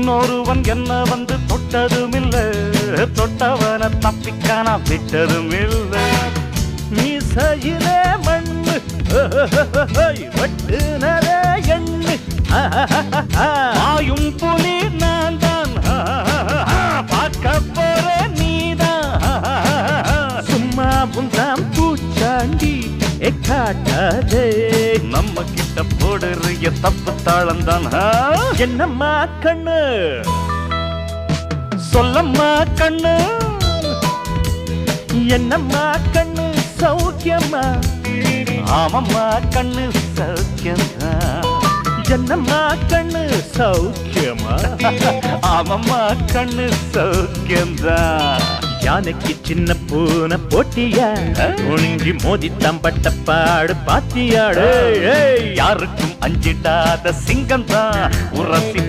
இன்னொருவன் என்ன வந்து தொட்டதும் இல்ல, தொட்டவன தப்பிக்கான விட்டதும் இல்ல. மீசையிலே மண்ணு வெட்டுனதே எண்ணு, ஆயும் புலி நான் தான், பார்க்க போற நீதான். சும்மா புந்தாம் பூச்சாண்டி காட்டாதே, நம்ம கிட்ட போடுறிய தப்பு தாளந்தான். என்னம்மா கண்ணு சொல்லம்மா கண்ணு, என்னம்மா கண்ணு சௌக்கியம்மா, ஆமம்மா கண்ணு சௌக்கியம்மா. என்னம்மா கண்ணு சௌக்கியமா, ஆமம்மா கண்ணு சௌக்கியம்தான். யானைக்கு சின்ன பூனை போட்டியா, ஒழுங்கி மோதி தம்பட்ட பாடு பாத்தியாடு. யாருக்கும் அஞ்சிடாத சிங்கம் தான் உரசி